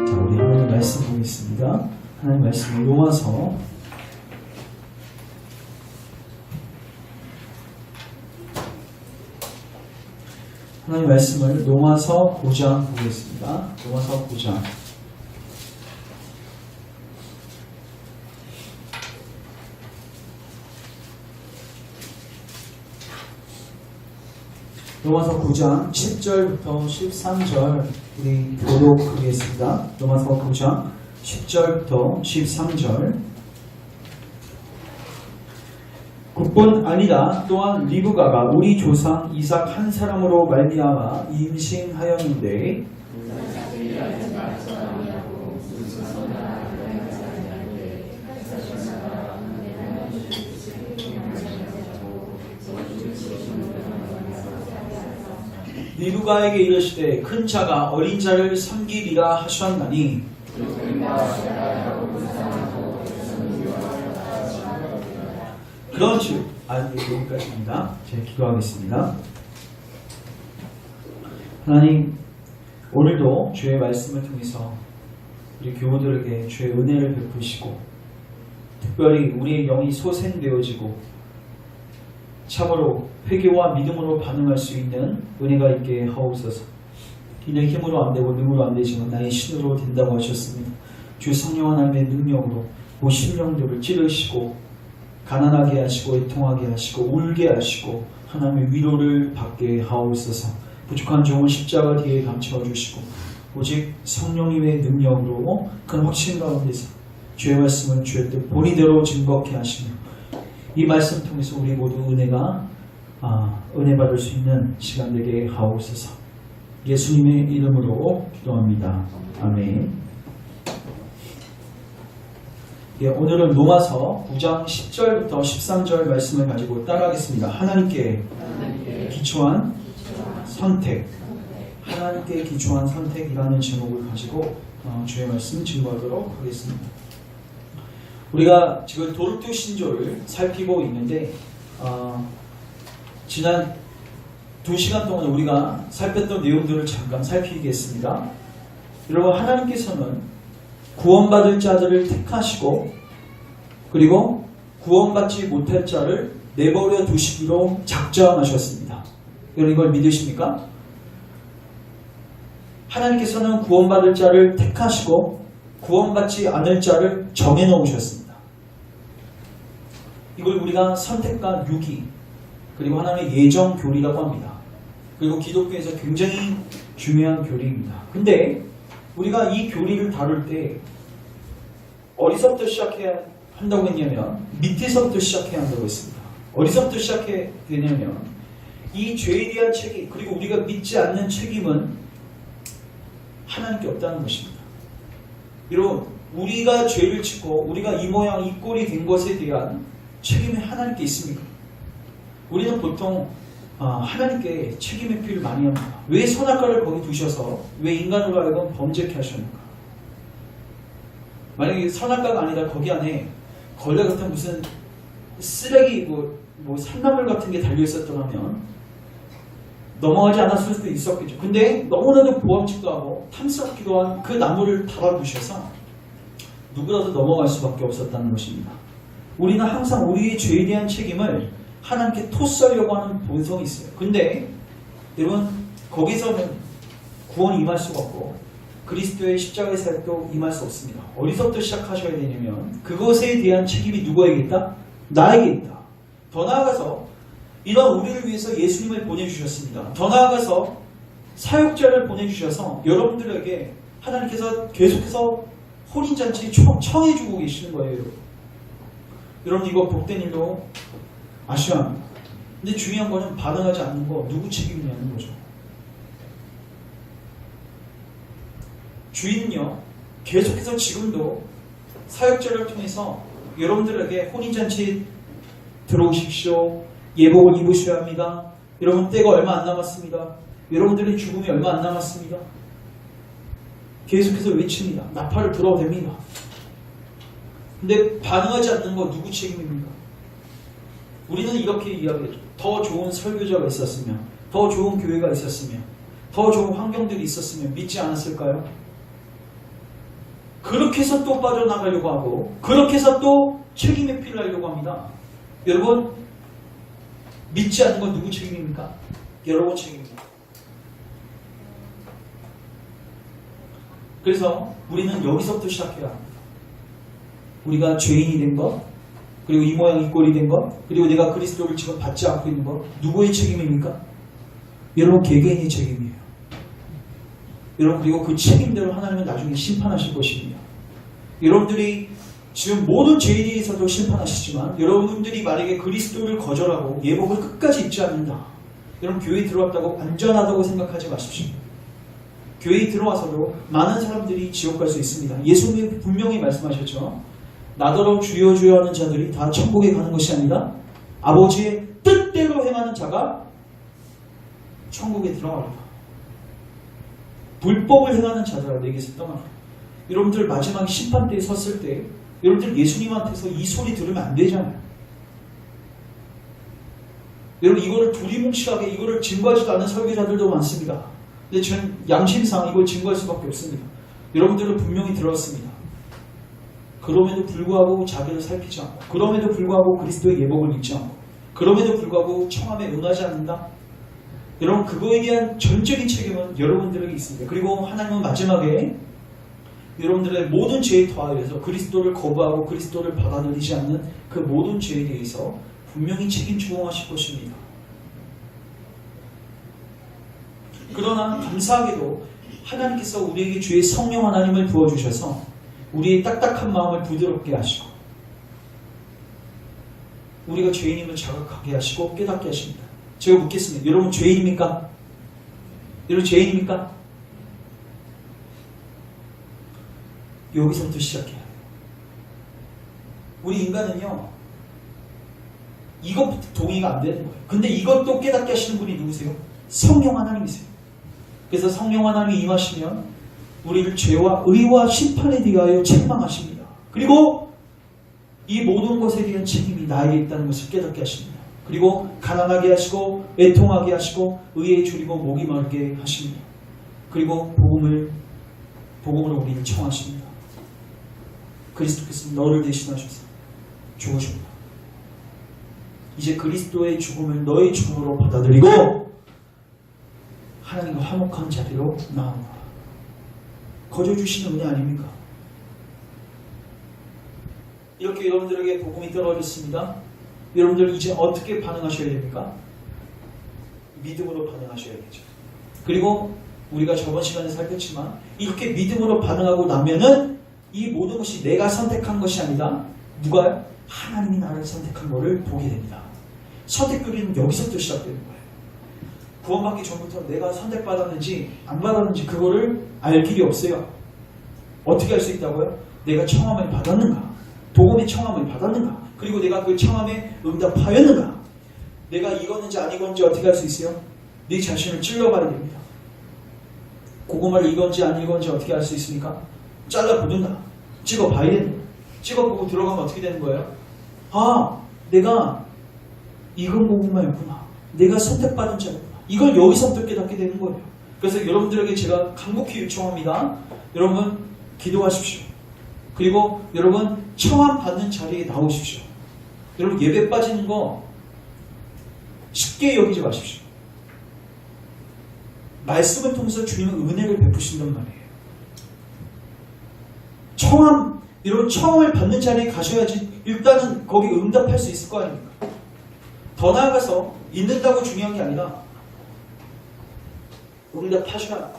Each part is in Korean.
자, 우리 하나님 말씀 보겠습니다. 하나님 말씀 로마서 하나님 말씀을 로마서 9장 보겠습니다. 로마서 9장 로마서 9장 10절부터 13절 우리 교독하겠습니다. 로마서 9장 10절부터 13절 그뿐 아니라 또한 리브가가 우리 조상 이삭 한 사람으로 말미암아 임신하였는데 리브가에게 이르시되 큰 자가 어린 자를 섬기리라 하셨나니 그런즉 여기까지입니다. 제가 기도하겠습니다. 하나님, 오늘도 주의 말씀을 통해서 우리 교우들에게 주의 은혜를 베푸시고 특별히 우리의 영이 소생되어지고 참으로 회개와 믿음으로 반응할 수 있는 은혜가 있게 하옵소서. 이는 힘으로 안 되고 능으로 안 되지만 나의 신으로 된다고 하셨습니다. 주 성령 하나님의 능력으로 모 심령들을 찌르시고 가난하게 하시고 애통하게 하시고 울게 하시고 하나님의 위로를 받게 하옵소서. 부족한 종을 십자가 뒤에 감춰주시고 오직 성령님의 능력으로 큰 확신 가운데서 주의 말씀을 주의 뜻 본의대로 증거케 하시며 이 말씀 통해서 우리 모두 은혜 받을 수 있는 시간 되게 하옵소서. 예수님의 이름으로 기도합니다. 아멘. 오늘은 로마서 9장 10절부터 13절 말씀을 가지고 따라하겠습니다. 하나님께 기초한 선택, 하나님께 기초한 선택이라는 제목을 가지고 주의 말씀 증거하도록 하겠습니다. 우리가 지금 도르트 신조를 살피고 있는데 지난 2시간 동안 우리가 살폈던 내용들을 잠깐 살피겠습니다. 여러분, 하나님께서는 구원받을 자들을 택하시고 그리고 구원받지 못할 자를 내버려 두시기로 작정하셨습니다. 여러분, 이걸 믿으십니까? 하나님께서는 구원받을 자를 택하시고 구원받지 않을 자를 정해놓으셨습니다. 이걸 우리가 선택과 유기 그리고 하나님의 예정 교리라고 합니다. 그리고 기독교에서 굉장히 중요한 교리입니다. 근데 우리가 이 교리를 다룰 때 어디서부터 시작해야 한다고 했냐면 밑에서부터 시작해야 한다고 했습니다. 어디서부터 시작해야 되냐면 이 죄에 대한 책임 그리고 우리가 믿지 않는 책임은 하나님께 없다는 것입니다. 여러분, 우리가 죄를 짓고 우리가 이 모양 이 꼴이 된 것에 대한 책임이 하나님께 있습니까? 우리는 보통 하나님께 책임의 피를 많이 합니다. 왜 선악과를 거기 두셔서 왜 인간으로 하여금 범죄케 하셨는가? 만약에 선악과가 아니라 거기 안에 걸레 같은 무슨 쓰레기 뭐 산나물 같은 게 달려 있었더라면 넘어가지 않았을 수도 있었겠죠. 근데 너무나도 보암직도 하고 탐스럽기도 한 그 나무를 달아두셔서 누구라도 넘어갈 수밖에 없었다는 것입니다. 우리는 항상 우리의 죄에 대한 책임을 하나님께 토스하려고 하는 본성이 있어요. 근데 여러분, 거기서는 구원이 임할 수가 없고 그리스도의 십자가의 사역도 임할 수 없습니다. 어디서부터 시작하셔야 되냐면 그것에 대한 책임이 누구에게 있다? 나에게 있다. 더 나아가서 이런 우리를 위해서 예수님을 보내주셨습니다. 더 나아가서 사역자를 보내주셔서 여러분들에게 하나님께서 계속해서 혼인잔치 청해주고 계시는 거예요. 여러분, 이거 복된 일로 아셔야 합니다. 근데 중요한 거는 반응하지 않는 거 누구 책임이냐는 거죠. 주인은요, 계속해서 지금도 사역자를 통해서 여러분들에게 혼인잔치 들어오십시오. 예복을 입으셔야 합니다. 여러분, 때가 얼마 안 남았습니다. 여러분들의 죽음이 얼마 안 남았습니다. 계속해서 외칩니다. 나팔을 불어도 됩니다. 근데 반응하지 않는 거 누구 책임입니까? 우리는 이렇게 이야기해요. 더 좋은 설교자가 있었으면, 더 좋은 교회가 있었으면, 더 좋은 환경들이 있었으면 믿지 않았을까요? 그렇게 해서 또 빠져나가려고 하고 그렇게 해서 또 책임 회피를 하려고 합니다. 여러분 믿지 않는 건 누구 책임입니까? 여러분 책임입니다. 그래서 우리는 여기서부터 시작해야 합니다. 우리가 죄인이 된 것, 그리고 이 모양 이 꼴이 된 것, 그리고 내가 그리스도를 지금 받지 않고 있는 것, 누구의 책임입니까? 여러분 개개인의 책임이에요. 여러분 그리고 그 책임대로 하나님은 나중에 심판하실 것입니다. 여러분들이 지금 모든 죄인에 있어도 심판하시지만 여러분들이 만약에 그리스도를 거절하고 예복을 끝까지 입지 않는다. 여러분 교회에 들어왔다고 안전하다고 생각하지 마십시오. 교회에 들어와서도 많은 사람들이 지옥 갈 수 있습니다. 예수님이 분명히 말씀하셨죠. 나더러 주여 주여 하는 자들이 다 천국에 가는 것이 아니라 아버지의 뜻대로 행하는 자가 천국에 들어갑니다. 불법을 행하는 자들아 내게서 떠나라. 여러분들 마지막 심판대에 섰을 때 여러분들 예수님한테서 이 소리 들으면 안 되잖아요. 여러분 이거를 두리뭉실하게 이거를 증거하지도 않은 설교자들도 많습니다. 근데 저는 양심상 이걸 증거할 수밖에 없습니다. 여러분들은 분명히 들었습니다. 그럼에도 불구하고 자기를 살피지 않고 그럼에도 불구하고 그리스도의 예복을 입지 않고 그럼에도 불구하고 청함에 응하지 않는다. 여러분 그거에 대한 전적인 책임은 여러분들에게 있습니다. 그리고 하나님은 마지막에 여러분들의 모든 죄에 더하여서 그리스도를 거부하고 그리스도를 받아들이지 않는 그 모든 죄에 대해서 분명히 책임 추궁하실 것입니다. 그러나 감사하게도 하나님께서 우리에게 주의 성령 하나님을 부어주셔서 우리의 딱딱한 마음을 부드럽게 하시고 우리가 죄인임을 자각하게 하시고 깨닫게 하십니다. 제가 묻겠습니다. 여러분 죄인입니까? 여러분 죄인입니까? 여기서부터 시작해야 해요. 우리 인간은요 이것부터 동의가 안 되는 거예요. 근데 이것도 깨닫게 하시는 분이 누구세요? 성령 하나님이세요. 그래서 성령 하나님이 임하시면 우리를 죄와 의와 심판에 대하여 책망하십니다. 그리고 이 모든 것에 대한 책임이 나에게 있다는 것을 깨닫게 하십니다. 그리고 가난하게 하시고 애통하게 하시고 의에 줄이고 목이 마르게 하십니다. 그리고 복음으로 우리를 청하십니다. 그리스도께서 너를 대신하셔서 죽으십니다. 이제 그리스도의 죽음을 너의 죽음으로 받아들이고 하나님과 화목한 자리로 나아오라. 거저 주시는 은혜 아닙니까? 이렇게 여러분들에게 복음이 떨어졌습니다. 여러분들 이제 어떻게 반응하셔야 됩니까? 믿음으로 반응하셔야겠죠. 그리고 우리가 저번 시간에 살폈지만 이렇게 믿음으로 반응하고 나면은 이 모든 것이 내가 선택한 것이 아니라 누가요? 하나님이 나를 선택한 것을 보게 됩니다. 선택교리는 여기서부터 시작되는 거예요. 구원받기 전부터 내가 선택받았는지 안 받았는지 그거를 알 길이 없어요. 어떻게 알 수 있다고요? 내가 청함을 받았는가? 복음의 청함을 받았는가? 그리고 내가 그 청함에 응답하였는가? 내가 익었는지 안 익었는지 어떻게 알 수 있어요? 네 자신을 찔러봐야 됩니다. 고구마를 익었는지 안 익었는지 어떻게 알 수 있습니까? 잘라보든가 찍어봐야 됩니다. 찍어보고 들어가면 어떻게 되는 거예요? 아, 내가 익은 고구마였구나. 내가 선택받은 자였구나. 이걸 여기서부터 깨닫게 되는 거예요. 그래서 여러분들에게 제가 간곡히 요청합니다. 여러분 기도하십시오. 그리고 여러분 청함 받는 자리에 나오십시오. 여러분 예배 빠지는 거 쉽게 여기지 마십시오. 말씀을 통해서 주님은 은혜를 베푸신단 말이에요. 청함, 여러분 청함을 받는 자리에 가셔야지 일단은 거기 응답할 수 있을 거 아닙니까? 더 나아가서 있는다고 중요한 게 아니라 응답하셔야.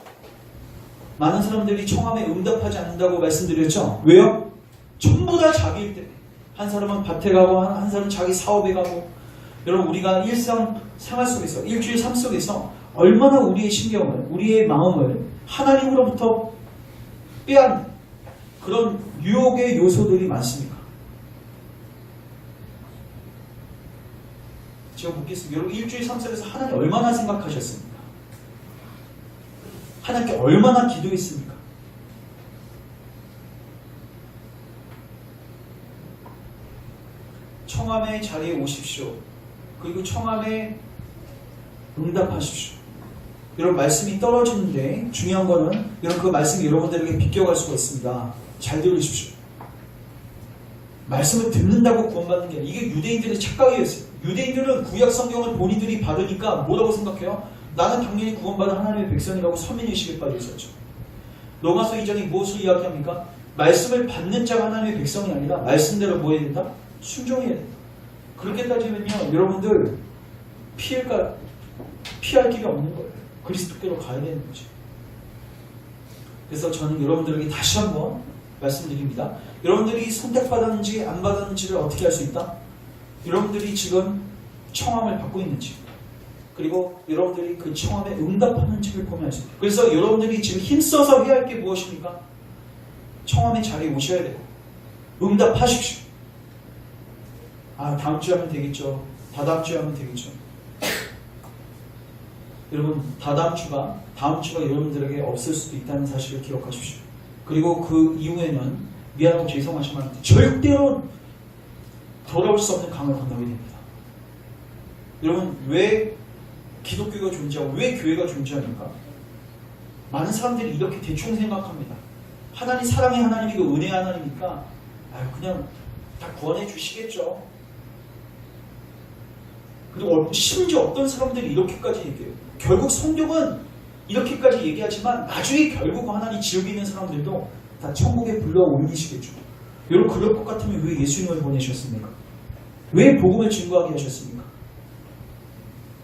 많은 사람들이 청함에 응답하지 않는다고 말씀드렸죠? 왜요? 전부 다 자기일 때문에. 한 사람은 밭에 가고 한 사람은 자기 사업에 가고. 여러분 우리가 일상 생활 속에서 일주일 삶 속에서 얼마나 우리의 신경을 우리의 마음을 하나님으로부터 빼앗는 그런 유혹의 요소들이 많습니까? 제가 묻겠습니다. 여러분 일주일 삶 속에서 하나님 얼마나 생각하셨습니까? 하나님께 얼마나 기도했습니까? 청함의 자리에 오십시오. 그리고 청함에 응답하십시오. 여러분 말씀이 떨어지는데 중요한 거는 여러분 그 말씀이 여러분들에게 비껴갈 수가 있습니다. 잘 들으십시오. 말씀을 듣는다고 구원받는 게 이게 유대인들의 착각이었어요. 유대인들은 구약 성경을 본인들이 받으니까 뭐라고 생각해요? 나는 당연히 구원받은 하나님의 백성이라고 서민의식에 빠져 있었죠. 로마서 2장이 무엇을 이야기합니까? 말씀을 받는 자가 하나님의 백성이 아니라 말씀대로 뭐 해야 된다? 순종해야 된다. 그렇게 따지면요 여러분들 피할 길이 없는 거예요. 그리스도께로 가야 되는 거죠. 그래서 저는 여러분들에게 다시 한번 말씀드립니다. 여러분들이 선택받았는지 안 받았는지를 어떻게 알 수 있다? 여러분들이 지금 청함을 받고 있는지 그리고 여러분들이 그 청함에 응답하는지를 보면 알 수 있다. 그래서 여러분들이 지금 힘써서 해야 할 게 무엇입니까? 청함의 자리에 오셔야 되고 응답하십시오. 다음 주에 하면 되겠죠. 다다음 주에 하면 되겠죠. 여러분 다음 주가 여러분들에게 없을 수도 있다는 사실을 기억하십시오. 그리고 그 이후에는 미안하고 죄송하지만 절대로 돌아올 수 없는 강을 건너게 됩니다. 여러분 왜 기독교가 존재하고 왜 교회가 존재합니까? 많은 사람들이 이렇게 대충 생각합니다. 하나님 사랑의 하나님이고 은혜의 하나님이니까 그냥 다 구원해 주시겠죠. 그리고 심지어 어떤 사람들이 이렇게까지 얘기해요. 결국 성경은 이렇게까지 얘기하지만 나중에 결국 하나님 지옥에 있는 사람들도 다 천국에 불러 올리시겠죠. 여러분 그럴 것 같으면 왜 예수님을 보내셨습니까? 왜 복음을 증거하게 하셨습니까?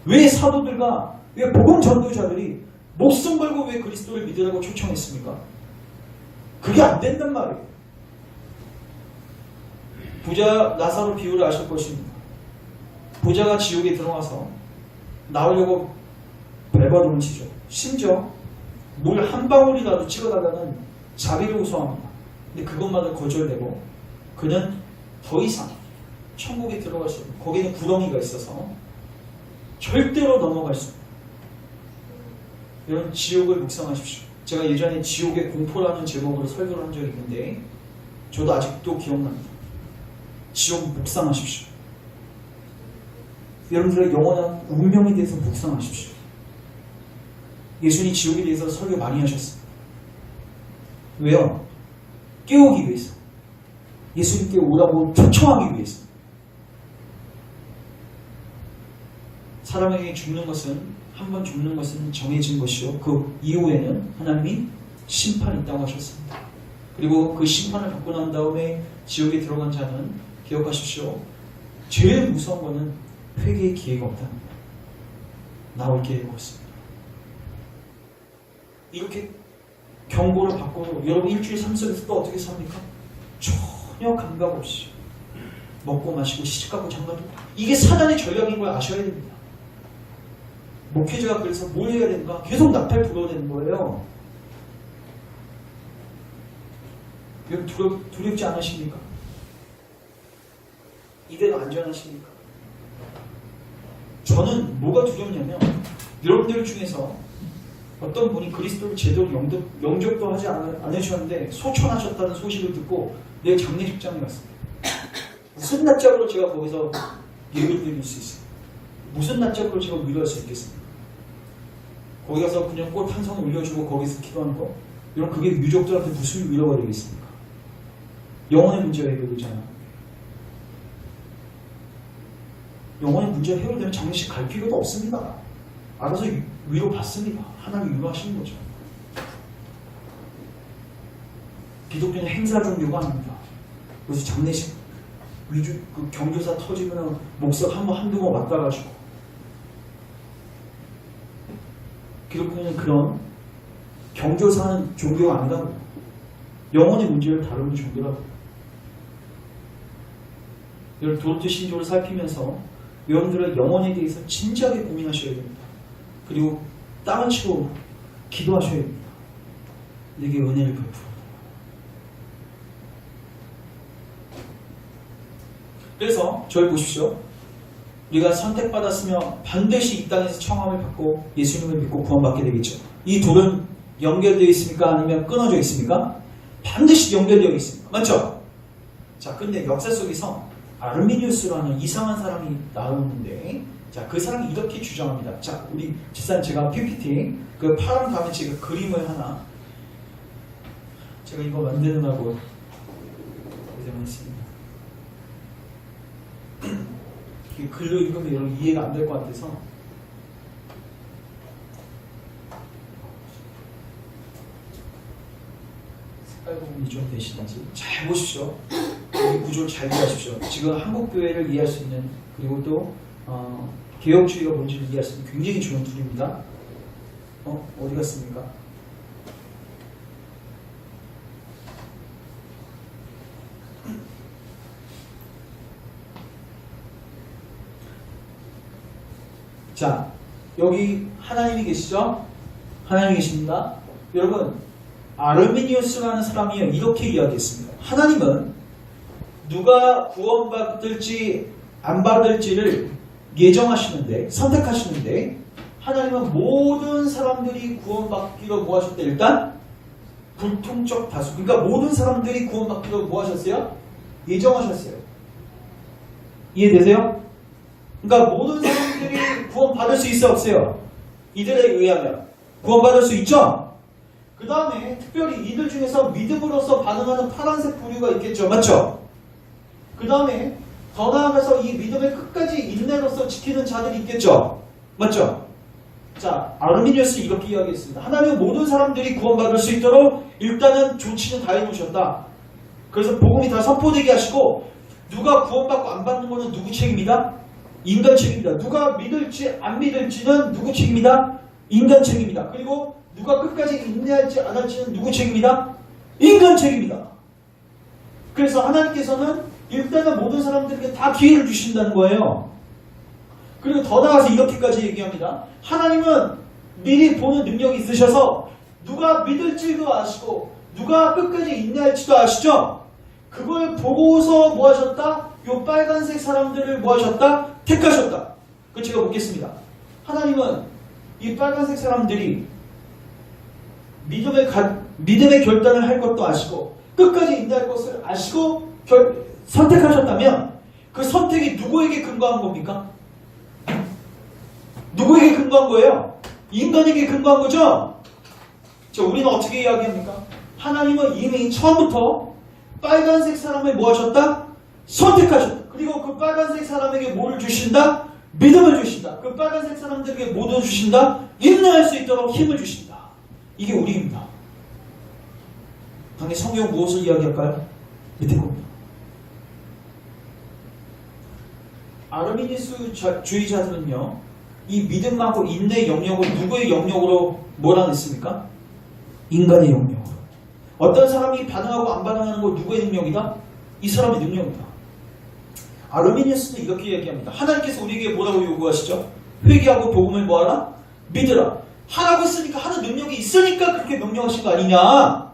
왜 사도들과 왜 복음 전도자들이 목숨 걸고 왜 그리스도를 믿으라고 초청했습니까? 그게 안 된단 말이에요. 부자 나사로 비유를 아실 것입니다. 부자가 지옥에 들어가서 나오려고 벨바동을 치죠. 심지어 물 한 방울이라도 찍어달라는 자비를 호소합니다. 근데 그것만을 거절되고 그는 더 이상 천국에 들어갈 수 없는 거기는 구덩이가 있어서 절대로 넘어갈 수 없는 이런 지옥을 묵상하십시오. 제가 예전에 지옥의 공포라는 제목으로 설교를 한 적이 있는데 저도 아직도 기억납니다. 지옥 묵상하십시오. 여러분들의 영원한 운명에 대해서 묵상하십시오. 예수님이 지옥에 대해서 설교 많이 하셨습니다. 왜요? 깨우기 위해서. 예수님께 오라고 초청하기 위해서. 사람에게 죽는 것은 한 번 죽는 것은 정해진 것이요. 그 이후에는 하나님이 심판이 있다고 하셨습니다. 그리고 그 심판을 받고 난 다음에 지옥에 들어간 자는 기억하십시오. 제일 무서운 것은 회개의 기회가 없다는 거예요. 나올 기회가 없습니다. 이렇게 경고를 받고 여러분 일주일 삶 속에서 또 어떻게 삽니까? 전혀 감각 없이 먹고 마시고 시집가고 장가도 이게 사단의 전략인 걸 아셔야 됩니다. 목회자가 그래서 뭘 해야 되는가? 계속 나팔 불어야 되는 거예요. 여러분 두렵지 않으십니까? 이대로 안전하십니까? 저는 뭐가 두렵냐면 여러분들 중에서 어떤 분이 그리스도를 제대로 영접도 하지 않으셨는데 소천하셨다는 소식을 듣고 내일 장례식장에 갔습니다. 무슨 낯짝으로 제가 거기서 예를 드릴 수 있어요? 무슨 낯짝으로 제가 위로할 수 있겠습니까? 거기 가서 그냥 꽃 한 송 올려주고 거기서 기도하는 거? 여러분 그게 유족들한테 무슨 위로가 되겠습니까? 영혼의 문제가 해결되잖아요. 영혼의 문제가 해결되면 장례식 갈 필요도 없습니다. 알아서 위로 받습니다. 하나님 위로하시는 거죠. 기독교는 행사 종교가 아닙니다. 그래서 장례식 그 경조사 터지면 목사가 한두 번 왔다가지고 기독교는 그런 경조사하는 종교가 아니라고 영혼의 문제를 다루는 종교라고. 여러분 도르트 신조를 살피면서 여러분들의 영혼에 대해서 진지하게 고민하셔야 됩니다. 그리고 땅을 치고 기도하셔야 됩니다. 내게 은혜를 베풀어. 그래서 저희 보십시오. 우리가 선택받았으며 반드시 이 땅에서 청함을 받고 예수님을 믿고 구원받게 되겠죠. 이 둘은 연결되어 있습니까? 아니면 끊어져 있습니까? 반드시 연결되어 있습니다. 맞죠? 자, 근데 역사 속에서 아르미니우스라는 이상한 사람이 나오는데, 자, 자, 그 사람이 이렇게 주장합니다. 자, 우리 집사님 제가 PPT 그 파란 다음에 제가 그림을 하나 제가 이거 만드느라고 고생했습니다. 글로 읽으면 여러분 이해가 안 될 것 같아서 색깔 부분이 좀 되시는지 잘 보십시오. 이 구조를 잘 이해하십시오. 지금 한국교회를 이해할 수 있는 그리고 또 개혁주의가 뭔지를 이해할 수 있는 굉장히 좋은 툴입니다. 어디 갔습니까? 자, 여기 하나님이 계시죠? 하나님이 계십니다. 여러분, 아르미니우스라는 사람이 이렇게 이야기했습니다. 하나님은 누가 구원받을지 안 받을지를 예정하시는데, 선택하시는데, 하나님은 모든 사람들이 구원받기로 뭐 하셨대? 일단 불통적 다수. 그러니까 모든 사람들이 구원받기로 뭐 하셨어요? 예정하셨어요. 이해되세요? 그러니까 모든 사람들이 구원받을 수 있어 없어요? 이들에 의하면 구원받을 수 있죠? 그 다음에 특별히 이들 중에서 믿음으로써 반응하는 파란색 부류가 있겠죠. 맞죠? 그 다음에 더 나아가서 이 믿음을 끝까지 인내로서 지키는 자들이 있겠죠. 맞죠? 자, 아르미니우스 이렇게 이야기했습니다. 하나님은 모든 사람들이 구원받을 수 있도록 일단은 조치는 다 해놓으셨다. 그래서 복음이 다 선포되게 하시고 누가 구원받고 안 받는 거는 누구 책임이다? 인간 책임이다. 누가 믿을지 안 믿을지는 누구 책임이다? 인간 책임이다. 그리고 누가 끝까지 인내할지 안 할지는 누구 책임이다? 인간 책임이다. 그래서 하나님께서는 일단은 모든 사람들에게 다 기회를 주신다는 거예요. 그리고 더 나아가서 이렇게까지 얘기합니다. 하나님은 미리 보는 능력이 있으셔서 누가 믿을지도 아시고 누가 끝까지 인내할지도 아시죠? 그걸 보고서 뭐 하셨다? 요 빨간색 사람들을 뭐 하셨다? 택하셨다. 그 제가 묻겠습니다. 하나님은 이 빨간색 사람들이 믿음의 결단을 할 것도 아시고 끝까지 인내할 것을 아시고 선택하셨다면 그 선택이 누구에게 근거한 겁니까? 누구에게 근거한 거예요? 인간에게 근거한 거죠? 자, 우리는 어떻게 이야기합니까? 하나님은 이미 처음부터 빨간색 사람을 뭐 하셨다? 선택하셨다. 그리고 그 빨간색 사람에게 뭐를 주신다? 믿음을 주신다. 그 빨간색 사람들에게 뭐를 주신다? 인내할 수 있도록 힘을 주신다. 이게 우리입니다. 당연히 성경 무엇을 이야기할까요? 밑에 겁니다. 아르미니스주의자들은요, 이 믿음하고 인내 영역을 누구의 영역으로 몰아냈습니까? 인간의 영역으로. 어떤 사람이 반응하고 안 반응하는 거 누구의 능력이다? 이 사람의 능력이다. 아르미니스는 이렇게 얘기합니다. 하나님께서 우리에게 뭐라고 요구하시죠? 회개하고 복음을 뭐하라? 믿으라. 하라고 했으니까 하는 능력이 있으니까 그렇게 명령하신 거 아니냐?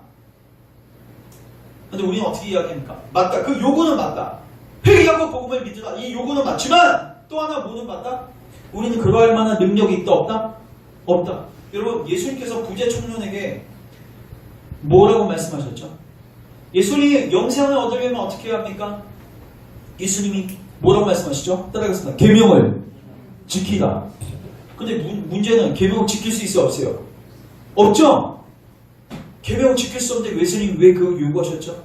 근데 우리는 어떻게 이야기합니까? 맞다. 그 요구는 맞다. 회개하고 복음을 믿으라. 이 요구는 맞지만 또 하나 뭐는 맞다? 우리는 그러할 만한 능력이 있다 없다? 없다. 여러분, 예수님께서 부재 청년에게 뭐라고 말씀하셨죠? 예수님이 영생을 얻으려면 어떻게 해야 합니까? 예수님이 뭐라고 말씀하시죠? 따라가겠습니다. 계명을 지키라. 근데 문제는 계명을 지킬 수 있어요? 없어요? 없죠? 계명을 지킬 수 없는데 예수님이 왜 그걸 요구하셨죠?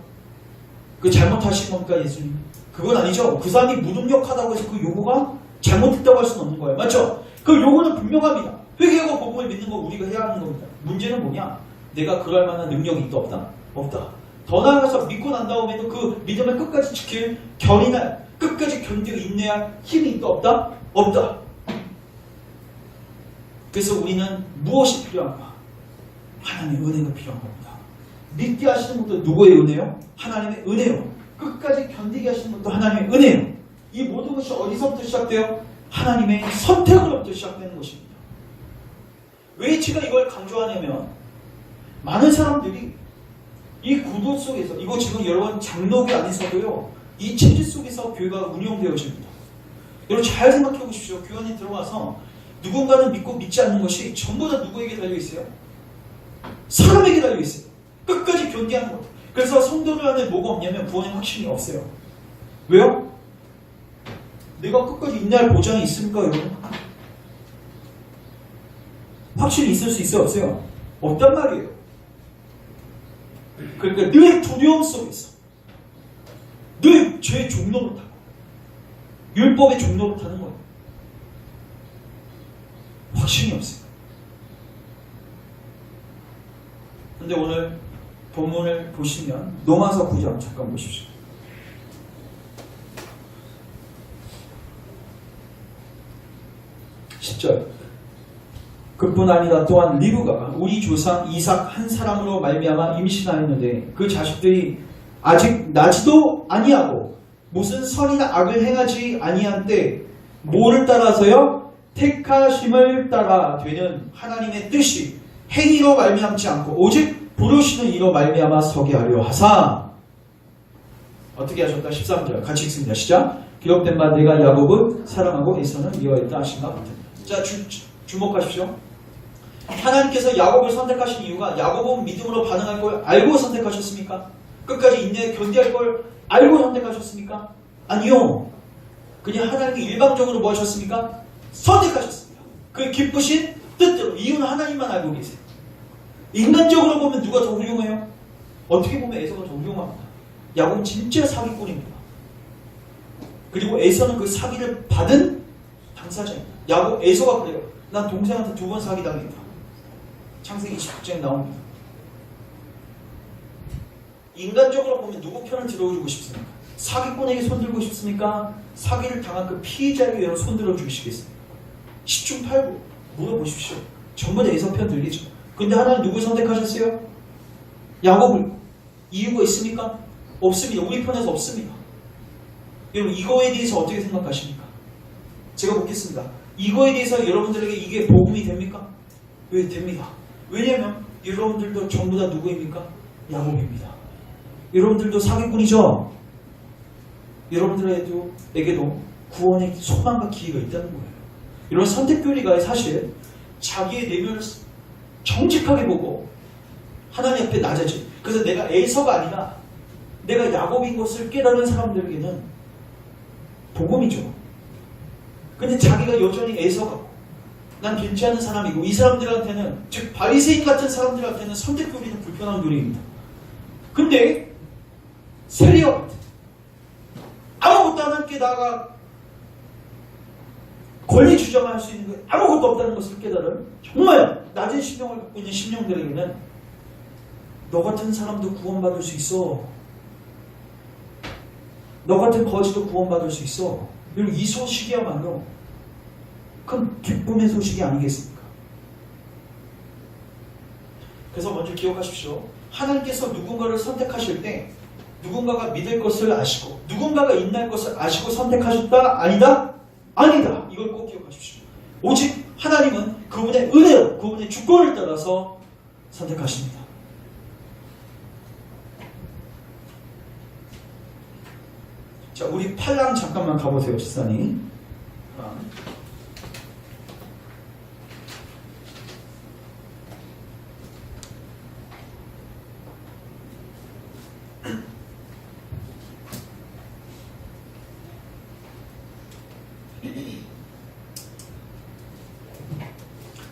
그 잘못하신 겁니까 예수님? 그건 아니죠. 그 사람이 무능력하다고 해서 그 요구가 잘못했다고 할 수는 없는 거예요. 맞죠? 그 요구는 분명합니다. 회개하고 복음을 믿는 거 우리가 해야 하는 겁니다. 문제는 뭐냐? 내가 그럴 만한 능력이 있다 없다? 없다. 더 나아가서 믿고 난 다음에도 그 믿음을 끝까지 지킬 결의나 끝까지 견디고 인내할 힘이 있다 없다? 없다. 그래서 우리는 무엇이 필요한가? 하나님의 은혜가 필요한 겁니다. 믿게 하시는 것도 누구의 은혜요? 하나님의 은혜요. 끝까지 견디게 하시는 것도 하나님의 은혜요. 이 모든 것이 어디서부터 시작돼요? 하나님의 선택으로부터 시작되는 것입니다. 왜 제가 이걸 강조하냐면 많은 사람들이 이 구도 속에서 이거 지금 여러분 장로교 안에서도요 이 체질 속에서 교회가 운영되어집니다. 여러분 잘 생각해 보십시오. 교회 안에 들어가서 누군가는 믿고 믿지 않는 것이 전부 다 누구에게 달려있어요? 사람에게 달려있어요. 끝까지 견디하는 것. 그래서 성도들 안에 뭐가 없냐면 구원의 확신이 없어요. 왜요? 내가 끝까지 인내할 보장이 있습니까, 여러분? 확실히 있을 수 있어요, 없어요? 없단 말이에요. 그러니까 늘 두려움 속에서 늘 죄의 종로로 타고 율법의 종로로 타는 거예요. 확신이 없어요. 근데 오늘 본문을 보시면 로마서 9장 잠깐 보십시오. 10절. 그뿐 아니라 또한 리브가 우리 조상 이삭 한 사람으로 말미암아 임신하였는데 그 자식들이 아직 나지도 아니하고 무슨 선이나 악을 행하지 아니한 때 뭐를 따라서요? 택하심을 따라 되는 하나님의 뜻이 행위로 말미암지 않고 오직 부르시는 이로 말미암아 서게 하려 하사. 어떻게 하셨다? 13절 같이 읽습니다. 시작. 기록된 바 내가 야곱을 사랑하고 에서는 미워했다 하신 것 같습니다. 자, 주목하십시오. 하나님께서 야곱을 선택하신 이유가 야곱은 믿음으로 반응할 걸 알고 선택하셨습니까? 끝까지 인내에 견디할 걸 알고 선택하셨습니까? 아니요. 그냥 하나님이 일방적으로 뭐 하셨습니까? 선택하셨습니다. 그 기쁘신 뜻대로. 이유는 하나님만 알고 계세요. 인간적으로 보면 누가 더 훌륭해요? 어떻게 보면 에서가 더 훌륭합니다. 야곱은 진짜 사기꾼입니다. 그리고 에서는 그 사기를 받은 당사자입니다. 야곱, 에서가 그래요. 난 동생한테 2번 사기당했다. 창세기 29장에 나옵니다. 인간적으로 보면 누구 편을 들어주고 싶습니까? 사기꾼에게 손들고 싶습니까? 사기를 당한 그 피해자에게 여러분 손들어 주시겠습니까? 10중 8구 물어보십시오. 전부 다 에서 편 들리죠. 근데 하나님 누구 선택하셨어요? 야곱을. 이유가 있습니까? 없습니다. 우리 편에서 없습니다. 여러분 이거에 대해서 어떻게 생각하십니까? 제가 묻겠습니다. 이거에 대해서 여러분들에게 이게 복음이 됩니까? 왜 됩니다? 왜냐하면 여러분들도 전부 다 누구입니까? 야곱입니다. 여러분들도 사기꾼이죠? 여러분들에게도 구원의 소망과 기회가 있다는 거예요. 이런 선택교리가 사실 자기의 내면을 정직하게 보고 하나님 앞에 낮아지. 그래서 내가 에서가 아니라 내가 야곱인 것을 깨달은 사람들에게는 복음이죠. 근데 자기가 여전히 에서 같고 난 괜찮은 사람이고 이 사람들한테는 즉 바리새인 같은 사람들한테는 선택교리는 불편한 교리입니다. 근데 세리와 같은 아무것도 안 함께 나가 권리 주장할 수 있는 게 아무것도 없다는 것을 깨달은 정말 낮은 심령을 갖고 있는 심령들에게는 너 같은 사람도 구원받을 수 있어. 너 같은 거지도 구원받을 수 있어. 여러분 이 소식이야말로 큰 기쁨의 소식이 아니겠습니까? 그래서 먼저 기억하십시오. 하나님께서 누군가를 선택하실 때 누군가가 믿을 것을 아시고 누군가가 인내할 것을 아시고 선택하셨다? 아니다? 아니다. 이걸 꼭 기억하십시오. 오직 하나님은 그분의 은혜로 그분의 주권을 따라서 선택하십니다. 자, 우리 8랑 잠깐만 가보세요, 집사님.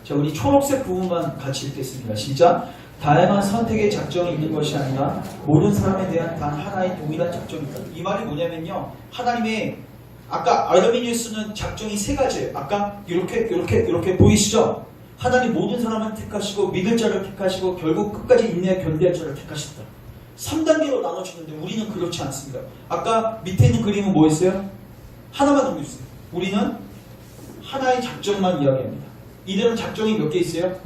자, 우리 초록색 부분만 같이 읽겠습니다. 시작. 다양한 선택의 작정이 있는 것이 아니라 모든 사람에 대한 단 하나의 동일한 작정이 있다. 이 말이 뭐냐면요. 하나님의 아까 아르미니우스는 작정이 3가지예요. 아까 이렇게 보이시죠? 하나님 모든 사람을 택하시고 믿을 자를 택하시고 결국 끝까지 인내에 견디할 자를 택하셨다. 3단계로 나눠주는데 우리는 그렇지 않습니다. 아까 밑에 있는 그림은 뭐였어요? 하나만 넘겨주세요. 우리는 하나의 작정만 이야기합니다. 이들은 작정이 몇 개 있어요?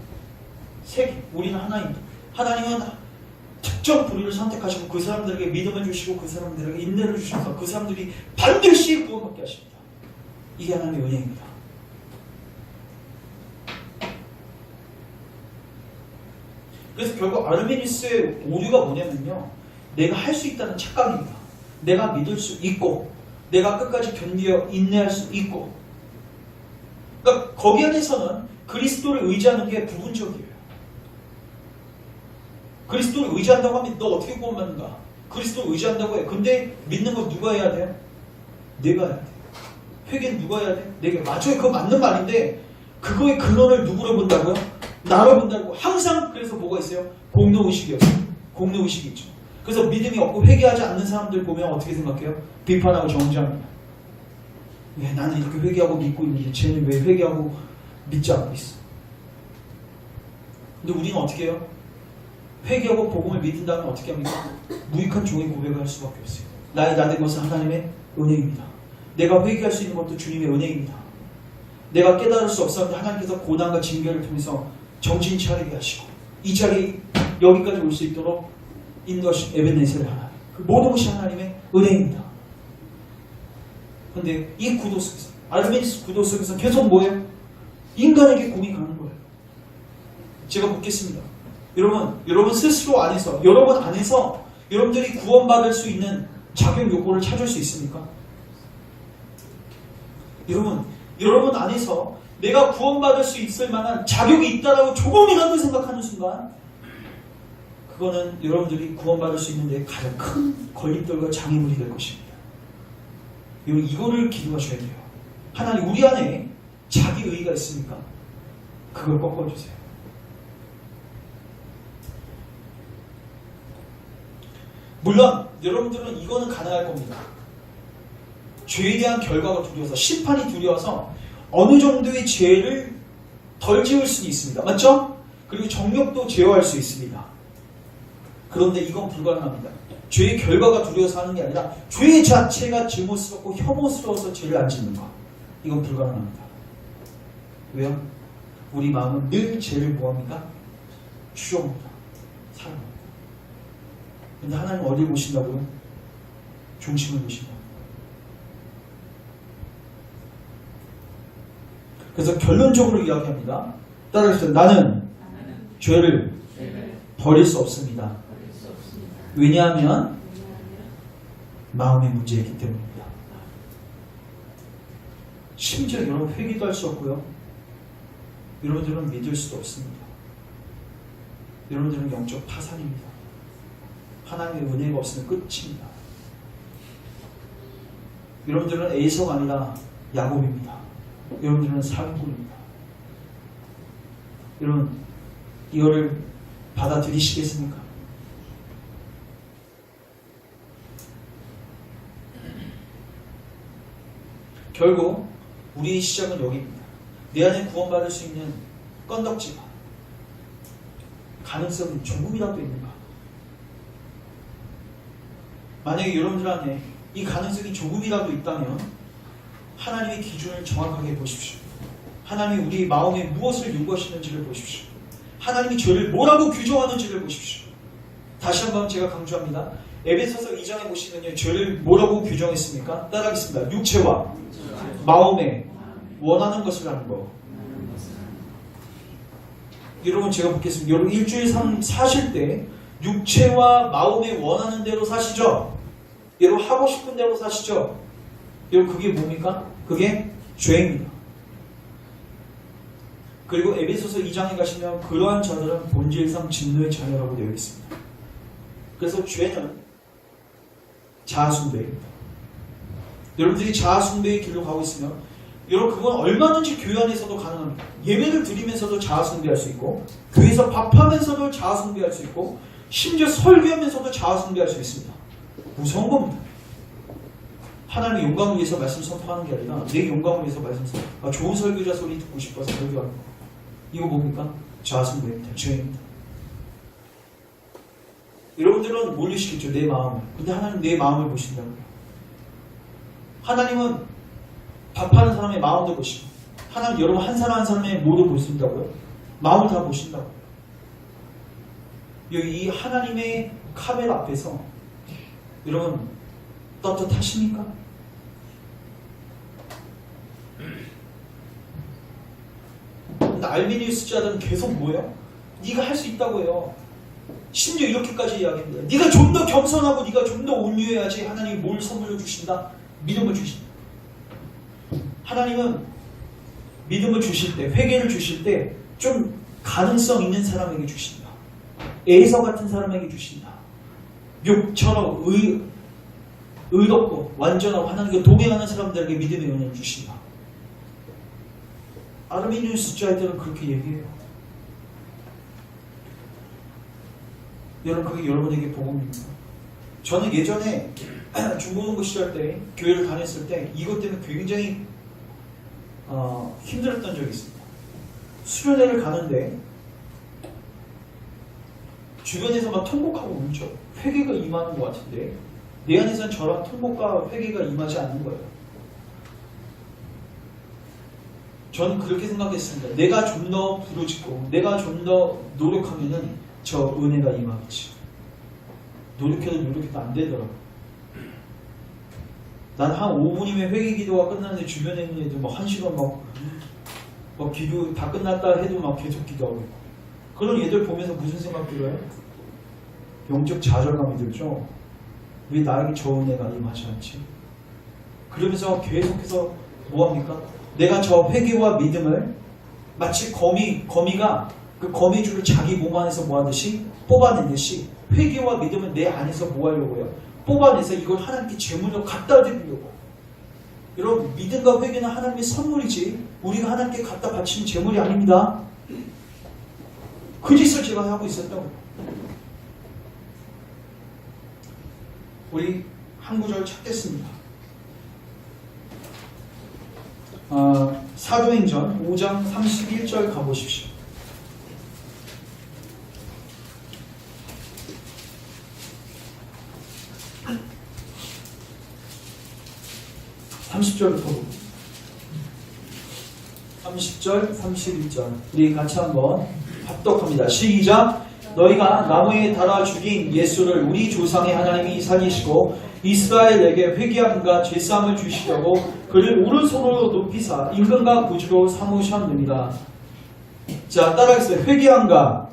3개. 우리는 하나입니다. 하나님은 특정 부류를 선택하시고 그 사람들에게 믿음을 주시고 그 사람들에게 인내를 주셔서 그 사람들이 반드시 구원받게 하십니다. 이게 하나님의 은혜입니다. 그래서 결국 아르미니스의 오류가 뭐냐면요. 내가 할 수 있다는 착각입니다. 내가 믿을 수 있고 내가 끝까지 견디어 인내할 수 있고 그러니까 거기 안에서는 그리스도를 의지하는 게 부분적이에요. 그리스도를 의지한다고 하면 너 어떻게 구원받는가? 그리스도를 의지한다고 해. 근데 믿는 건 누가 해야 돼요? 내가 해야 돼요. 회개는 누가 해야 돼? 내가. 맞아요. 그거 맞는 말인데 그거의 근원을 누구로 본다고요? 나로 본다고. 항상 그래서 뭐가 있어요? 공로의식이었어요. 공로의식이 있죠. 그래서 믿음이 없고 회개하지 않는 사람들 보면 어떻게 생각해요? 비판하고 정죄합니다. 왜 나는 이렇게 회개하고 믿고 있는데 쟤는 왜 회개하고 믿지 않고 있어? 근데 우리는 어떻게 해요? 회개하고 복음을 믿은 다음에 어떻게 합니까? 무익한 종의 고백을 할 수밖에 없어요. 나의 나된 것은 하나님의 은혜입니다. 내가 회개할 수 있는 것도 주님의 은혜입니다. 내가 깨달을 수 없었는데 하나님께서 고난과 징계를 통해서 정신 차리게 하시고 이 자리에 여기까지 올 수 있도록 인도하신 에베네셀 하나님. 그 모든 것이 하나님의 은혜입니다. 그런데 이 구도 속에서 아르메니스 구도 속에서 계속 뭐예요? 인간에게 공이 가는 거예요. 제가 묻겠습니다. 여러분 스스로 안에서 여러분 안에서 여러분들이 구원받을 수 있는 자격 요건을 찾을 수 있습니까? 여러분 안에서 내가 구원받을 수 있을 만한 자격이 있다라고 조금이라도 생각하는 순간 그거는 여러분들이 구원받을 수 있는데 가장 큰 걸림돌과 장애물이 될 것입니다. 여러분 이거를 기도하셔야 돼요. 하나님 우리 안에 자기 의의가 있습니까? 그걸 꺾어주세요. 물론 여러분들은 이거는 가능할 겁니다. 죄에 대한 결과가 두려워서 심판이 두려워서 어느 정도의 죄를 덜 지을 수는 있습니다. 맞죠? 그리고 정욕도 제어할 수 있습니다. 그런데 이건 불가능합니다. 죄의 결과가 두려워서 하는 게 아니라 죄 자체가 증오스럽고 혐오스러워서 죄를 안 짓는 것. 이건 불가능합니다. 왜요? 우리 마음은 늘 죄를 뭐합니까? 추종합니다. 사랑합니다. 근데 하나님 어디를 보신다고요? 중심을 보신다. 그래서 결론적으로 이야기합니다. 따라서 나는 죄를 버릴 수 없습니다. 왜냐하면 마음의 문제이기 때문입니다. 심지어 여러분 회개도 할 수 없고요. 여러분들은 믿을 수도 없습니다. 여러분들은 영적 파산입니다. 하나님의 은혜가 없으면 끝입니다. 여러분들은 에서가 아니라 야곱입니다. 여러분들은 사기꾼입니다. 여러분 이거를 받아들이시겠습니까? 결국 우리의 시작은 여기입니다. 내 안에 구원받을 수 있는 건덕지가 가능성이 조금이라도 있는가? 만약에 여러분들 안에 이 가능성이 조금이라도 있다면 하나님의 기준을 정확하게 보십시오. 하나님이 우리 마음에 무엇을 요구하시는지를 보십시오. 하나님이 죄를 뭐라고 규정하는지를 보십시오. 다시 한번 제가 강조합니다. 에베소서 2장에 보시면요. 죄를 뭐라고 규정했습니까? 따라하겠습니다. 육체와 마음에 원하는 것을 하는 거. 여러분 제가 묻겠습니다. 여러분 일주일 사실 때 육체와 마음에 원하는 대로 사시죠? 여러분 하고 싶은 대로 사시죠? 여러분 그게 뭡니까? 그게 죄입니다. 그리고 에베소서 2장에 가시면 그러한 자들은 본질상 진노의 자녀라고 되어 있습니다. 그래서 죄는 자아숭배입니다. 여러분들이 자아숭배의 길로 가고 있으면 여러분 그건 얼마든지 교회 안에서도 가능합니다. 예배를 드리면서도 자아숭배할 수 있고 교회에서 밥하면서도 자아숭배할 수 있고 심지어 설교하면서도 자아숭배할 수 있습니다. 무서운 겁니다. 하나님의 영광을 위해서 말씀 선포하는 게 아니라 내 영광을 위해서 말씀 선포. 좋은 설교자 소리 듣고 싶어서 설교하는 거. 이거 뭡니까? 자아숭배입니다. 죄입니다. 여러분들은 몰리시겠죠. 내 마음을. 근데 하나님 내 마음을 보신다고요. 하나님은 밥하는 사람의 마음도 보시고 하나님 여러분 한 사람 한 사람의 모두 보신다고요. 마음을 다 보신다고요. 이 하나님의 카메라 앞에서 여러분 떳떳하십니까? 근데 알비니우스자들은 계속 뭐예요? 네가 할 수 있다고 해요. 심지어 이렇게까지 이야기합니다. 네가 좀 더 겸손하고 네가 좀 더 온유해야지 하나님이 뭘 선물로 주신다? 믿음을 주신다. 하나님은 믿음을 주실 때, 회개를 주실 때 좀 가능성 있는 사람에게 주신다. 에서 같은 사람에게 주신다. 욕처럼 의롭고 완전하고 하나님과 동행하는 사람들에게 믿음의 은혜를 주신다. 아르미니우스 주자들은 그렇게 얘기해요. 여러분, 그게 여러분에게 복음입니다. 저는 예전에 중고등부 시절 때 교회를 다녔을 때 이것 때문에 굉장히 힘들었던 적이 있습니다. 수련회를 가는데 주변에서 막 통곡하고 울죠. 회개가 임하는 것 같은데 내 안에서는 저런 통곡과 회개가 임하지 않는 거예요. 저는 그렇게 생각했습니다. 내가 좀 더 부르짖고 내가 좀 더 노력하면은 저 은혜가 임하겠지. 노력해도 안 되더라고. 난 한 5분이면 회개 기도가 끝났는데 주변에 있는 애들 막 1시간 막 기도 다 끝났다 해도 막 계속 기도하고. 그런 애들 보면서 무슨 생각 들어요? 영적 좌절감이 들죠. 왜 나에게 저 은혜가 임하지 않지? 그러면서 계속해서 뭐합니까? 내가 저 회개와 믿음을 마치 거미가 그 거미줄을 자기 몸 안에서 뭐하듯이 뽑아내듯이 회개와 믿음을 내 안에서 뭐하려고요? 뽑아내서 이걸 하나님께 제물로 갖다 드리려고. 여러분, 믿음과 회개는 하나님의 선물이지 우리가 하나님께 갖다 바치는 제물이 아닙니다. 그 짓을 제가 하고 있었다고. 우리 한 구절 찾겠습니다. 사도행전 5장 31절 가보십시오. (30절부터) 30절, 31절 우리 같이 한번 합독합니다. 시작! 너희가 나무에 달아 죽인 예수를 우리 조상의 하나님이 살리시고 이스라엘에게 회개함과 죄사함을 주시려고 그를 오른손으로 높이사 임금과 구주로 삼으셨느니라. 자, 따라하겠습니다. 회개함과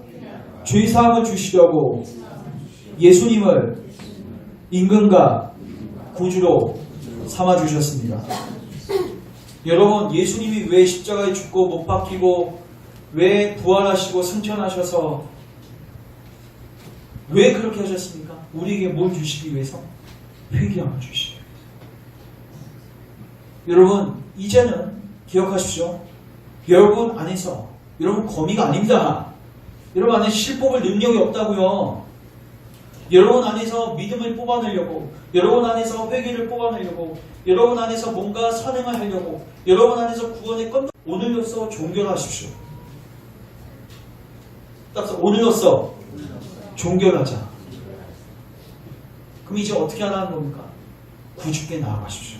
죄사함을 주시려고 예수님을 임금과 구주로 삼아주셨습니다. 여러분, 예수님이 왜 십자가에 죽고 못 박히고 왜 부활하시고 승천하셔서 왜 그렇게 하셨습니까? 우리에게 뭘 주시기 위해서? 회개함을 주시기 위해서. 여러분, 이제는 기억하십시오. 여러분 안에서 여러분 거미가 아닙니다. 여러분 안에 실 뽑을 능력이 없다고요. 여러분 안에서 믿음을 뽑아내려고, 여러분 안에서 회개를 뽑아내려고, 여러분 안에서 뭔가 선행을 하려고, 여러분 안에서 구원의 건 오늘로써 종결하십시오. 따라서 오늘로써 종결하자. 그럼 이제 어떻게 하라는 겁니까? 구주께 나아가십시오.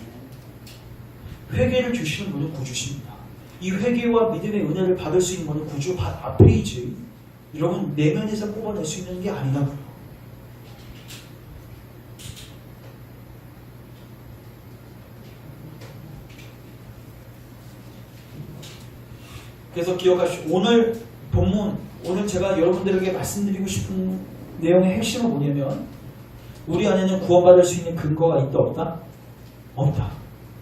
회개를 주시는 분은 구주십니다. 이 회개와 믿음의 은혜를 받을 수 있는 분은 구주 앞에이지, 여러분 내면에서 뽑아낼 수 있는 게 아니라고요. 그래서 기억하십시오. 오늘 본문, 오늘 제가 여러분들에게 말씀드리고 싶은 내용의 핵심은 뭐냐면 우리 안에는 구원받을 수 있는 근거가 있다 없다? 없다.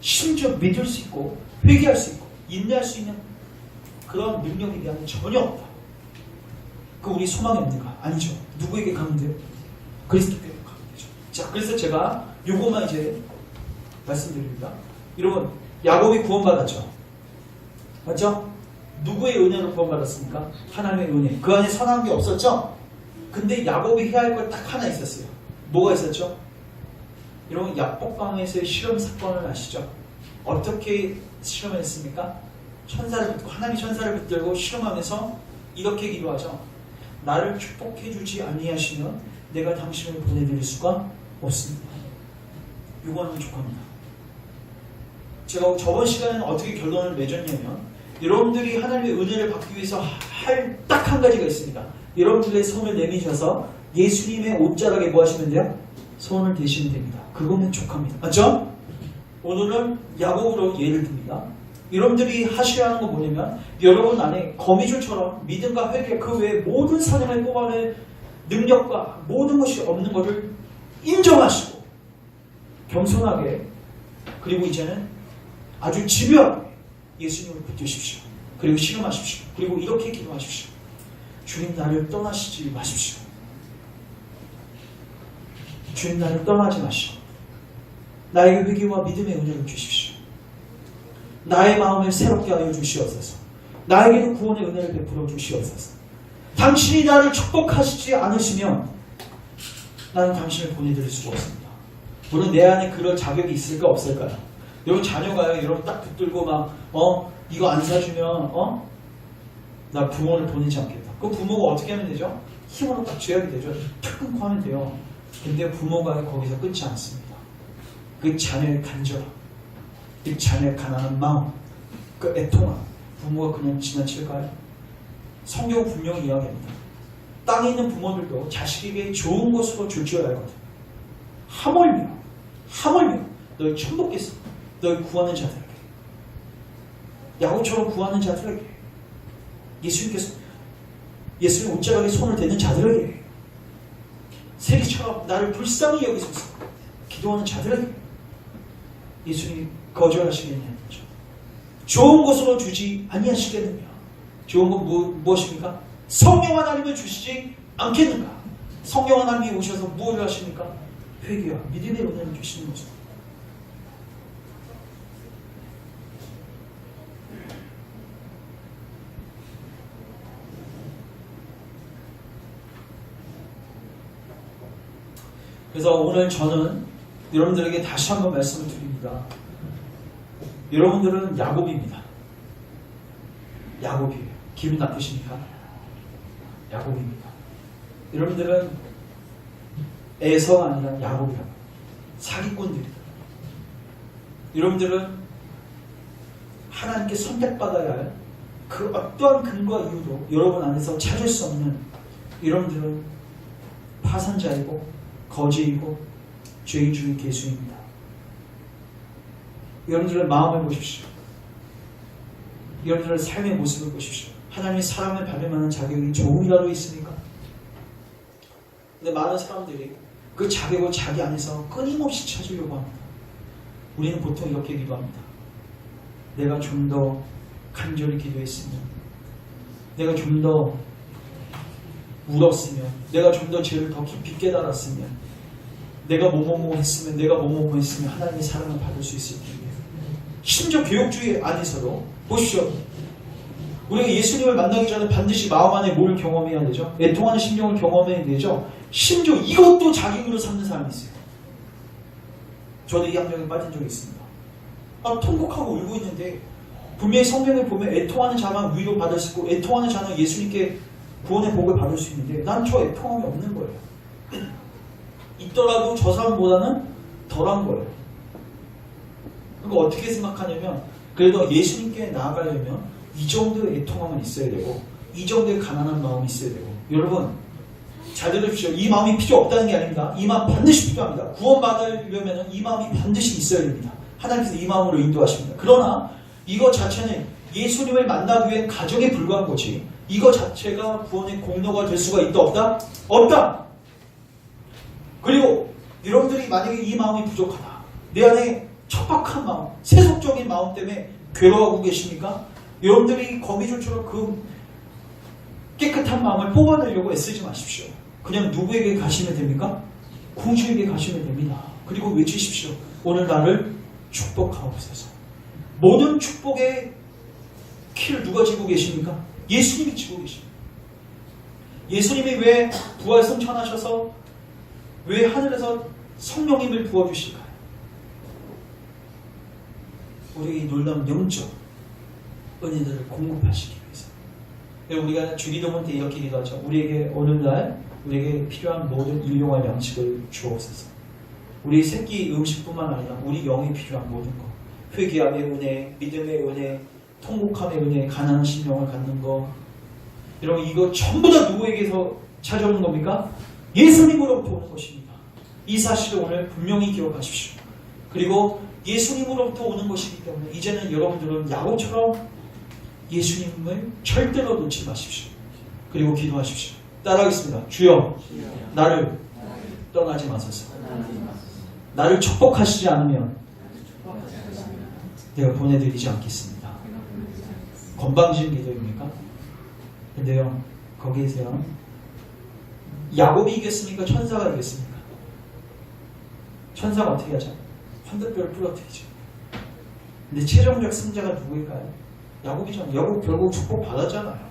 심지어 믿을 수 있고 회개할 수 있고 인내할 수 있는 그런 능력에 대한 전혀 없다. 그 우리 소망입니까? 아니죠. 누구에게 가면 돼요? 그리스도께로 가면 되죠. 자, 그래서 제가 요것만 이제 말씀드립니다. 여러분, 야곱이 구원받았죠. 맞죠? 누구의 은혜로 구원받았습니까? 하나님의 은혜. 그 안에 선한 게 없었죠? 근데 야곱이 해야 할 걸 딱 하나 있었어요. 뭐가 있었죠? 여러분, 야복강에서의 실험 사건을 아시죠? 어떻게 실험했습니까? 천사를 붙고, 하나님이 천사를 붙들고 실험하면서 이렇게 기도하죠. 나를 축복해주지 아니하시면 내가 당신을 보내드릴 수가 없습니다. 요거는 족합니다. 제가 저번 시간에는 어떻게 결론을 맺었냐면 여러분들이 하나님의 은혜를 받기 위해서 할 딱 한 가지가 있습니다. 여러분들의 손을 내미셔서 예수님의 옷자락에 뭐 하시면 돼요? 손을 대시면 됩니다. 그거면 족합니다. 맞죠? 오늘은 야곱으로 예를 듭니다. 여러분들이 하셔야 하는 건 뭐냐면 여러분 안에 거미줄처럼 믿음과 회개 그 외에 모든 사명을 뽑아낼 능력과 모든 것이 없는 것을 인정하시고 겸손하게, 그리고 이제는 아주 집요하게 예수님을 붙드십시오. 그리고 실험하십시오. 그리고 이렇게 기도하십시오. 주님, 나를 떠나시지 마십시오. 주님, 나를 떠나지 마시오. 나에게 회개와 믿음의 은혜를 주십시오. 나의 마음을 새롭게 하여 주시옵소서. 나에게도 구원의 은혜를 베풀어 주시옵소서. 당신이 나를 축복하시지 않으시면 나는 당신을 보내드릴 수가 없습니다. 물론 내 안에 그럴 자격이 있을까 없을까요? 여러분 자녀가요, 여러분 딱 붙들고 막 이거 안 사주면 나 부모를 보내지 않겠다. 그 부모가 어떻게 하면 되죠? 힘으로 딱 쥐어야 되죠. 탁 끊고 하면 돼요. 근데 부모가 거기서 끊지 않습니다. 그 자녀의 간절, 그 자녀의 가난한 마음, 그 애통함, 부모가 그냥 지나칠까요? 성경은 분명히 이야기합니다. 땅에 있는 부모들도 자식에게 좋은 것으로 줄 줄 알거든. 하물며 너희 천복께서 너희 구하는 자들에게, 야곱처럼 구하는 자들에게, 예수님 옷자락에 손을 대는 자들에게, 세리처럼 나를 불쌍히 여기소서 기도하는 자들에게 예수님 거절하시겠냐는 거죠. 좋은 것으로 주지 아니하시겠느냐. 좋은 건 무엇입니까? 성령 하나님을 주시지 않겠는가. 성령 하나님이 오셔서 무엇을 하십니까? 회개와 믿음의 은혜를 주시는 거죠. 그래서 오늘 저는 여러분들에게 다시 한번 말씀을 드립니다. 여러분들은 야곱입니다. 야곱이에요. 기분 나쁘십니까? 야곱입니다. 여러분들은 에서가 아니라 야곱이라고. 사기꾼들이다. 여러분들은 하나님께 선택받아야 할 그 어떠한 근거와 이유도 여러분 안에서 찾을 수 없는, 여러분들은 파산자이고 거지이고 죄인 중의 괴수입니다. 여러분들의 마음을 보십시오. 여러분들의 삶의 모습을 보십시오. 하나님이 사람을 발견하는 자격이 조금이라도 있습니까? 근데 많은 사람들이 그 자격을 자기 안에서 끊임없이 찾으려고 합니다. 우리는 보통 이렇게 기도합니다. 내가 좀 더 간절히 기도했으면, 내가 좀 더 울었으면, 내가 좀 더 죄를 더 깊이 깨달았으면, 내가 뭐뭐뭐 했으면, 내가 뭐뭐뭐 했으면 하나님의 사랑을 받을 수 있을 텐데. 심지어 교육주의 안에서도 보십시오. 우리가 예수님을 만나기 전에 반드시 마음 안에 뭘 경험해야 되죠? 애통하는 심령을 경험해야 되죠? 심지어 이것도 자기 의로 삼는 사람이 있어요. 저도 이 함정에 빠진 적이 있습니다. 통곡하고 울고 있는데 분명히 성경을 보면 애통하는 자만 위로받을 수 있고 애통하는 자는 예수님께 구원의 복을 받을 수 있는데 난 저 애통함이 없는 거예요. 있더라도 저 사람보다는 덜한 거예요. 그러니까 어떻게 생각하냐면, 그래도 예수님께 나아가려면 이 정도의 애통함은 있어야 되고 이 정도의 가난한 마음이 있어야 되고. 여러분 잘 들으십시오. 이 마음이 필요 없다는 게 아닙니다. 이 마음 반드시 필요합니다. 구원받으려면 이 마음이 반드시 있어야 됩니다. 하나님께서 이 마음으로 인도하십니다. 그러나 이것 자체는 예수님을 만나기 위한 가정에 불과한 거지, 이것 자체가 구원의 공로가 될 수가 있다 없다? 없다! 그리고 여러분들이 만약에 이 마음이 부족하다, 내 안에 척박한 마음, 세속적인 마음 때문에 괴로워하고 계십니까? 여러분들이 거미줄처럼 그 깨끗한 마음을 뽑아내려고 애쓰지 마십시오. 그냥 누구에게 가시면 됩니까? 구주에게 가시면 됩니다. 그리고 외치십시오. 오늘 나를 축복하옵소서. 모든 축복의 키를 누가 쥐고 계십니까? 예수님이 쥐고 계십니다. 예수님이 왜 부활 승천하셔서 왜 하늘에서 성령님을 부어주실까요? 우리에게 놀라운 영적 은혜들을 공급하시기 위해서. 우리가 주기도문 때 이렇게 기도하죠. 우리에게 오늘날 우리에게 필요한 모든 일용할 양식을 주옵소서. 우리 새끼 음식뿐만 아니라 우리 영이 필요한 모든 것, 회개함의 은혜, 믿음의 은혜, 통곡함의 은혜, 가난한 심령을 갖는 것, 여러분 이거 전부 다 누구에게서 찾아오는 겁니까? 예수님으로부터 오는 것입니다. 이 사실을 오늘 분명히 기억하십시오. 그리고 예수님으로부터 오는 것이기 때문에 이제는 여러분들은 야곱처럼 예수님을 절대로 놓지 마십시오. 그리고 기도하십시오. 따라하겠습니다. 주여, 나를 떠나지 마소서. 나를 축복하시지 않으면 내가 보내드리지 않겠습니다. 건방진 기도입니까? 근데요, 거기에서요, 야곱이 이겼습니까? 천사가 이겼습니까? 천사가 어떻게 하죠? 환대뼈를 부러뜨리죠. 근데 최종적 승자가 누구일까요? 야곱이잖아요. 야곱 결국 축복 받았잖아요.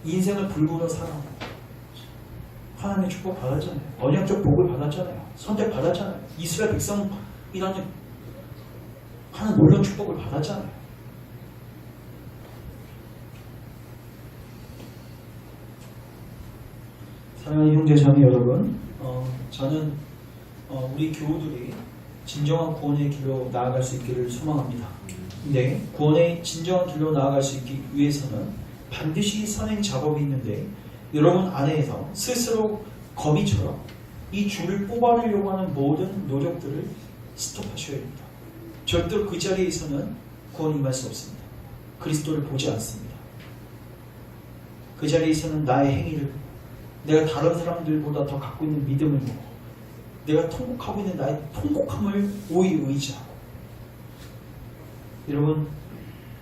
인생을 불구로 살아. 하나님의 축복 받았잖아요. 언약적 복을 받았잖아요. 선택 받았잖아요. 이스라엘 백성이라는 하나님 놀라운 축복을 받았잖아요. 사랑하는 형제자매 여러분, 저는 우리 교우들이 진정한 구원의 길로 나아갈 수 있기를 소망합니다. 근데 구원의 진정한 길로 나아갈 수 있기 위해서는 반드시 선행 작업이 있는데 여러분 안에서 스스로 거미처럼 이 줄을 뽑아내려고 하는 모든 노력들을 스톱하셔야 합니다. 절대로 그 자리에서는 구원이 임할 수 없습니다. 그리스도를 보지 않습니다. 그 자리에서는 나의 행위를, 내가 다른 사람들보다 더 갖고 있는 믿음을 보고, 내가 통곡하고 있는 나의 통곡함을 오히려 의지하고, 여러분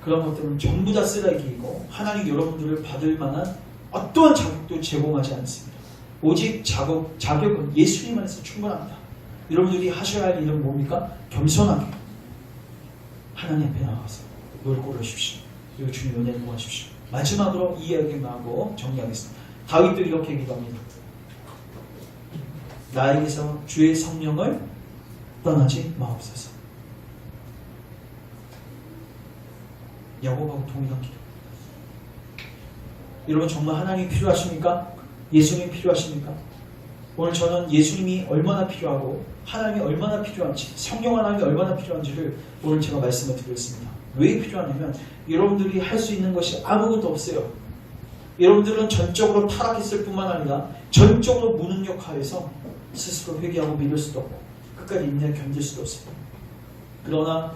그런 것들은 전부 다 쓰레기이고 하나님 여러분들을 받을 만한 어떠한 자격도 제공하지 않습니다. 오직 자격은 예수님 안에서 충분합니다. 여러분들이 하셔야 할 일은 뭡니까? 겸손하게 하나님 앞에 나가서 노를 꿇으십시오. 그리고 주님 은혜를 구하십시오. 마지막으로 이 이야기만 하고 정리하겠습니다. 다윗도 이렇게 기도합니다. 나에게서 주의 성령을 떠나지 마옵소서. 야곱하고 동일한 기도. 여러분 정말 하나님이 필요하십니까? 예수님이 필요하십니까? 오늘 저는 예수님이 얼마나 필요하고 하나님이 얼마나 필요한지, 성령 하나님이 얼마나 필요한지를 오늘 제가 말씀을 드렸습니다. 왜 필요하냐면 여러분들이 할 수 있는 것이 아무것도 없어요. 여러분들은 전적으로 타락했을 뿐만 아니라 전적으로 무능력하여서 스스로 회개하고 믿을 수도 없고 끝까지 인내를 견딜 수도 없습니다. 그러나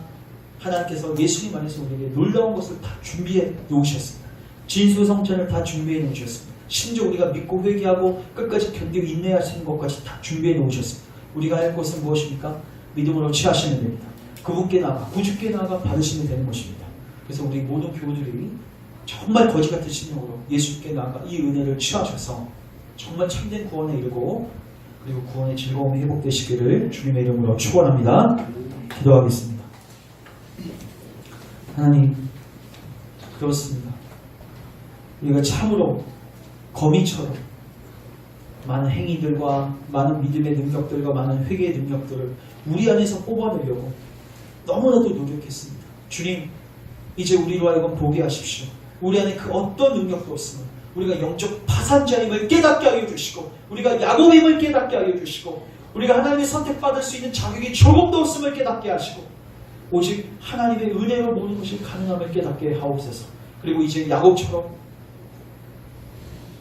하나님께서 예수님 안에서 우리에게 놀라운 것을 다 준비해 놓으셨습니다. 진수성찬을 다 준비해 놓으셨습니다. 심지어 우리가 믿고 회개하고 끝까지 견디고 인내할 수 있는 것까지 다 준비해 놓으셨습니다. 우리가 할 것은 무엇입니까? 믿음으로 취하시면 됩니다. 그분께 나아가 구주께 나아가 받으시면 되는 것입니다. 그래서 우리 모든 교우들이 정말 거지 같은 심령으로 예수께 나아가 이 은혜를 취하셔서 정말 참된 구원에 이르고 그리고 구원의 즐거움이 회복되시기를 주님의 이름으로 축원합니다. 기도하겠습니다. 하나님, 그렇습니다. 우리가 참으로 거미처럼 많은 행위들과 많은 믿음의 능력들과 많은 회개의 능력들을 우리 안에서 뽑아내려고 너무나도 노력했습니다. 주님, 이제 우리로 하여금 보게 하십시오. 우리 안에 그 어떤 능력도 없으면 우리가 영적 파산자임을 깨닫게 하여 주시고, 우리가 야곱임을 깨닫게 하여 주시고, 우리가 하나님의 선택받을 수 있는 자격이 조금도 없음을 깨닫게 하시고, 오직 하나님의 은혜로 모든 것이 가능함을 깨닫게 하옵소서. 그리고 이제 야곱처럼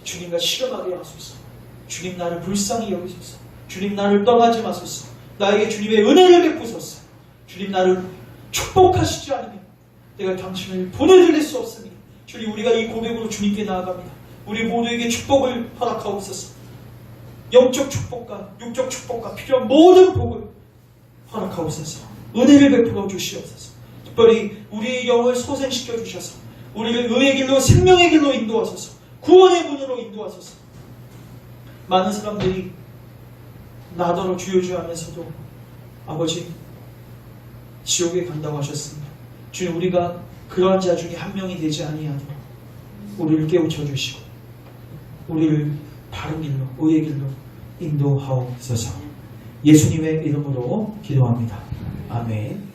주님과 실험하게 하소서. 주님 나를 불쌍히 여기소서. 주님 나를 떠나지 마소서. 나에게 주님의 은혜를 베푸소서. 주님 나를 축복하시지 않으면 내가 당신을 보내드릴 수 없습니다. 주님, 우리가 이 고백으로 주님께 나아갑니다. 우리 모두에게 축복을 허락하옵소서. 영적 축복과 육적 축복과 필요한 모든 복을 허락하옵소서. 은혜를 베풀어 주시옵소서. 특별히 우리의 영을 소생시켜 주셔서 우리를 의의 길로 생명의 길로 인도하소서. 구원의 문으로 인도하소서. 많은 사람들이 나더러 주여 하면서도 아버지 지옥에 간다고 하셨습니다. 주님, 우리가 그러한 자 중에 한 명이 되지 아니하도록 우리를 깨우쳐 주시고 우리를 바른 길로 의의 길로 인도하옵소서. 예수님의 이름으로 기도합니다. 아멘.